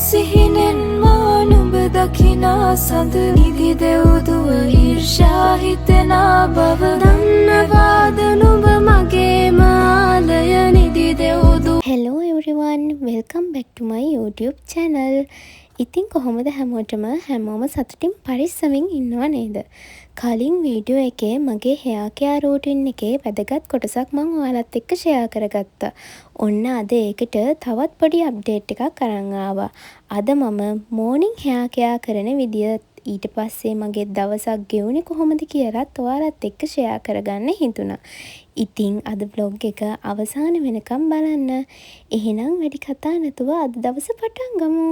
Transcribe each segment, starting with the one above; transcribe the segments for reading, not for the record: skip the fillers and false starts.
සිහිනෙන් මා නුඹ දකිනා සඳ නිදි දෙව්දුව ඊර්ෂ්‍යා හිතෙනා බව දන්නවාද නුඹ මගේම ආලය නිදි දෙව්දුව. Hello everyone, welcome back to my YouTube channel. ඉතින් කොහොමද හැමෝම සතුටින් පරිස්සමින් ඉන්නව නේද? කලින් වීඩියෝ එකේ මගේ hair care routine එකේ වැදගත් කොටසක් මම ඔයාලත් එක්ක share කරගත්තා. ඔන්න අද ඒකට තවත් පොඩි update එකක් අරන් ආවා. අද මම morning hair care කරන විදිය ඊට පස්සේ මගේ දවසක් ගෙවුනේ කොහොමද කියලාත් ඔයාලත් එක්ක share කරගන්න හිතුණා. ඉතින් අද vlog එක අවසාන වෙනකම් බලන්න. එහෙනම් වැඩි කතා නැතුව අද දවස පටන් ගමු.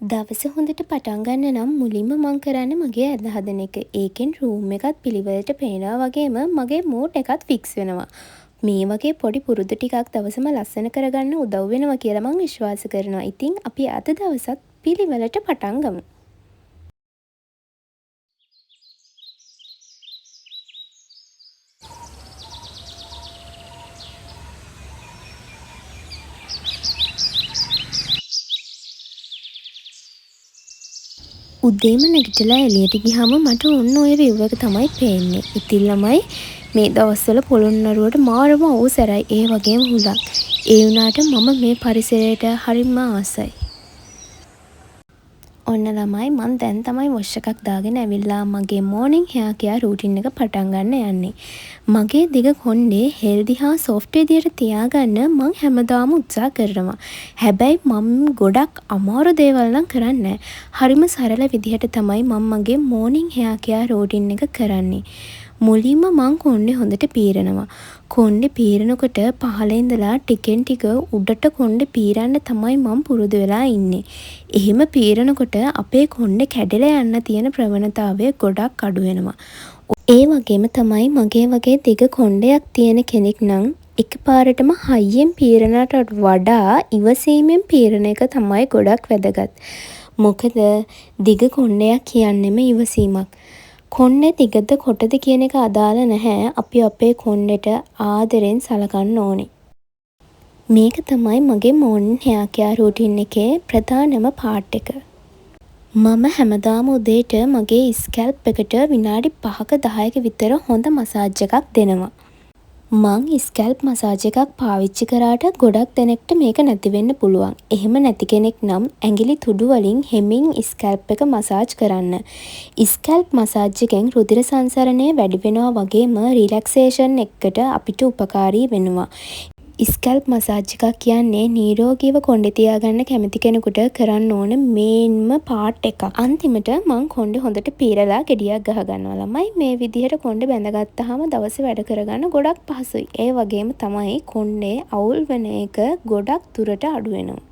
දවස හොඳට පටන් ගන්න නම් මුලින්ම මම කරන්නේ මගේ ඇඳ හදන එක. ඒකෙන් රූම් එකත් පිළිවෙලට පේනවා වගේම මගේ මූඩ් එකත් ෆික්ස් වෙනවා. මේ වගේ පොඩි පුරුදු ටිකක් දවසම ලස්සන කරගන්න උදව් වෙනවා කියලා මම විශ්වාස කරනවා. ඉතින් අපි අද දවසත් පිළිවෙලට පටන් ගමු. උදේම නැගිටලා එළියට ගියාම මට ඔන්න ඔය view එක තමයි පේන්නේ. ඉතින් ළමයි මේ දවස්වල පොළොන්නරුවට මාරම අවසරයි. ඒ වගේම හුලක්. ඒ වුණාට මම මේ පරිසරයට හරිම ආසයි. ඔන්න ළමයි මම දැන් තමයි වොෂ් එකක් දාගෙන ඇවිල්ලා මගේ morning hair care routine එක පටන් ගන්න යන්නේ. මගේ දිග කොණ්ඩේ healthy හා soft විදියට තියාගන්න මම හැමදාම උත්සාහ කරනවා. හැබැයි මම ගොඩක් අමාරු දේවල් නම් කරන්නේ නැහැ. හරිම සරල විදිහට තමයි මම මගේ morning hair care routine එක කරන්නේ. මුලින්ම මං කොණ්ඩේ හොඳට පීරනවා. කොණ්ඩේ පීරනකොට පහළ ඉඳලා ටිකෙන් ටික උඩට කොණ්ඩේ පීරන්න තමයි මම පුරුදු වෙලා ඉන්නේ. එහෙම පීරනකොට අපේ කොණ්ඩේ කැඩලා යන්න තියෙන ප්‍රවණතාවය ගොඩක් අඩු වෙනවා. ඒ වගේම තමයි මගේ වගේ දිග කොණ්ඩයක් තියෙන කෙනෙක් නම් එකපාරටම හයියෙන් පීරනට වඩා ඉවසීමෙන් පීරන එක තමයි ගොඩක් වැදගත්. මොකද දිග කොණ්ඩයක් කියන්නේම ඉවසීමක්. කොණ්ඩේ දිගද කොටද කියන එක අදාළ නැහැ. අපි අපේ කොණ්ඩේට ආදරෙන් සලකන්න ඕනේ. මේක තමයි මගේ morning hair care routine එකේ ප්‍රධානම part එක. මම හැමදාම උදේට මගේ ස්කැල්ප් එකට විනාඩි 5ක 10ක විතර හොඳ මසාජ් එකක් දෙනවා. මං ස්කැල්ප් මසාජ් එකක් පාවිච්චි කරාට ගොඩක් දෙනෙක්ට මේක නැති වෙන්න පුළුවන්. එහෙම නැති කෙනෙක් නම් ඇඟිලි තුඩු වලින් හෙමින් ස්කැල්ප් එක මසාජ් කරන්න. ස්කැල්ප් මසාජ් එකෙන් රුධිර සංසරණය වැඩි වෙනවා වගේම රිලැක්සේෂන් එකට අපිට උපකාරී වෙනවා. ස්කැල්ප් මසාජ් එකක් කියන්නේ නිරෝගීව කොණ්ඩේ තියාගන්න කැමති කෙනෙකුට කරන්න ඕන මේන්ම පාර්ට් එකක්. අන්තිමට මං කොණ්ඩේ හොඳට පීරලා ගෙඩියක් ගහ ගන්නවා ළමයි. මේ විදිහට කොණ්ඩේ බැඳගත්තාම දවසේ වැඩ කරගන්න ගොඩක් පහසුයි. ඒ වගේම තමයි කොණ්ඩේ අවුල් වෙන එක ගොඩක් දුරට අඩු වෙනවා.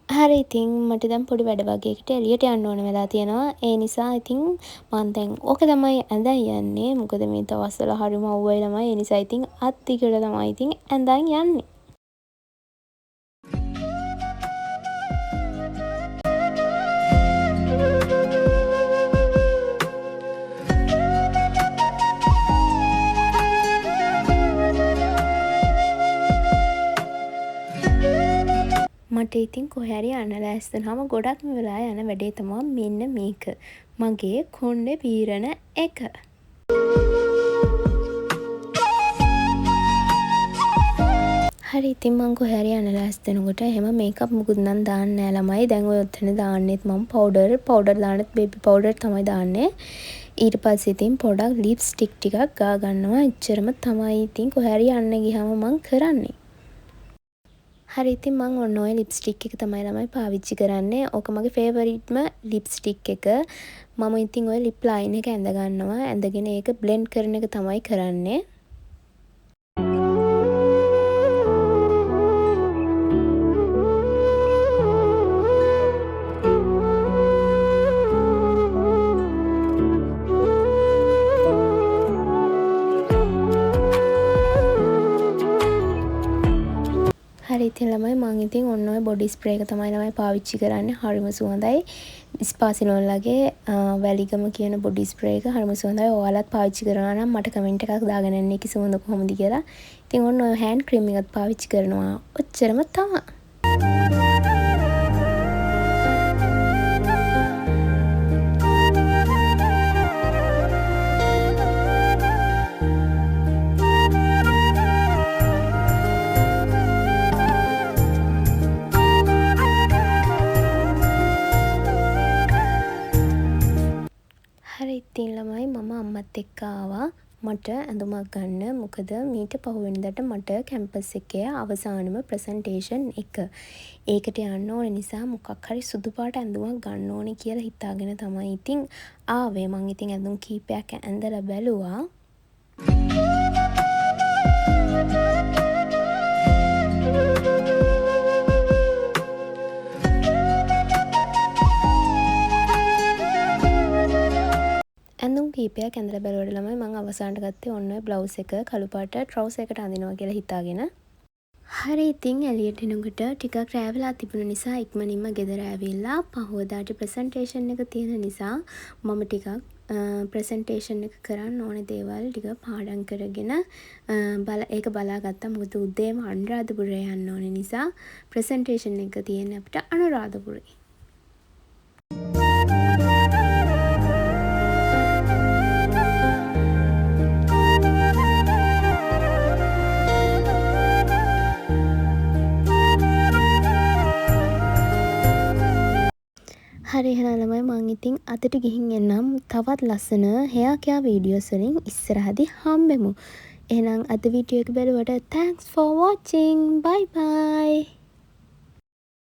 හරි ඉතින් මට දැන් පොඩි වැඩ වගේකට එළියට යන්න ඕන වෙලා තියෙනවා. ඒ නිසා ඉතින් මම දැන් ඕක තමයි ඇඳන් යන්නේ. මොකද මේ දවස්වල හරිම අවුවයි ළමයි. ඒ නිසා ඉතින් අත් දිගට තමයි ඉතින් ඇඳන් යන්නේ. මට ඉතින් කොහේ හරි යන්න ලෑස්තිනම ගොඩක්ම වෙලා යන වැඩේ තමයි මෙන්න මේක. මගේ කොණ්ඩේ පීරන එක. හරි ඉතින් මං කොහේ හරි යන්න ලෑස්තිනකොට එහෙම මේකප් මුකුත් නම් දාන්නේ නැහැ ළමයි. දැන් ඔය ඔතන දාන්නෙත් මම පවුඩර් දාන්නෙත් බේබි පවුඩර් තමයි දාන්නේ. ඊට පස්සේ ඉතින් පොඩක් ලිප්ස්ටික් ටිකක් ගා ගන්නවා. එච්චරම තමයි ඉතින් කොහේ හරි යන්න ගියාම මං කරන්නේ. හරි ඉතින් මම ඔන්න ඔය ලිප්ස්ටික් එක තමයි ළමයි පාවිච්චි කරන්නේ. ඕක මගේ ෆේවරිට්ම ලිප්ස්ටික් එක. මම ඉතින් ඔය ලිප් ලයින් එක ඇඳ ගන්නවා. ඇඳගෙන ඒක බ්ලෙන්ඩ් කරන එක තමයි කරන්නේ. හරි ඉතින් ළමයි මම ඉතින් ඔන්න ඔය බොඩි ස්ප්‍රේ එක තමයි ළමයි පාවිච්චි කරන්නේ. හරිම සුවඳයි. ස්පාසිනෝල්ලාගේ වැලිගම කියන බොඩි ස්ප්‍රේ එක හරිම සුවඳයි. ඔයාලත් පාවිච්චි කරනවා නම් මට කමෙන්ට් එකක් දාගෙන ඉන්න ඒකේ සුවඳ කොහොමද කියලා. ඉතින් ඔන්න ඔය හෑන්ඩ් ක්‍රීම් එකත් පාවිච්චි කරනවා. ඔච්චරම තමයි. මාත් එක්ක ආවා මට ඇඳුමක් ගන්න. මොකද මීට පහුවෙනිදාට මට කැම්පස් එකේ අවසානම ප්‍රසන්ටේෂන් එක. ඒකට යන්න ඕන නිසා මොකක් හරි සුදු පාට ඇඳුමක් ගන්න ඕනේ කියලා හිතාගෙන තමයි ඉතින් ආවේ. මං ඉතින් ඇඳුම් කීපයක් ඇඳලා බැලුවා. ඇඳුම් කීපයක් ඇඳලා බැලුවට ළමයි මම අවසානට ගත්තේ ඔන්න ඔය බ්ලවුස් එක කළු පාට ට්‍රවුස් එකට අඳිනවා කියලා හිතාගෙන. හරි ඉතින් එළියට එනකොට ටිකක් රෑ වෙලා තිබුණ නිසා ඉක්මනින්ම ගෙදර ඇවිල්ලා පහුවදාට ප්‍රසන්ටේෂන් එක තියෙන නිසා මම ටිකක් ප්‍රසන්ටේෂන් එක කරන්න ඕන දේවල් ටික පාඩම් කරගෙන ඒක බලාගත්තා. මොකද උදේම අනුරාධපුරේ යන්න ඕන නිසා ප්‍රසන්ටේෂන් එක තියෙන්නේ අපිට අනුරාධපුරේ. හරි එහෙනම් ළමයි මං ඉතින් අදට ගිහින් එන්නම්. තවත් ලස්සන hair care videos වලින් ඉස්සරහදී හම්බෙමු. එහෙනම් අද වීඩියෝ එක බලුවට thanks for watching. Bye bye.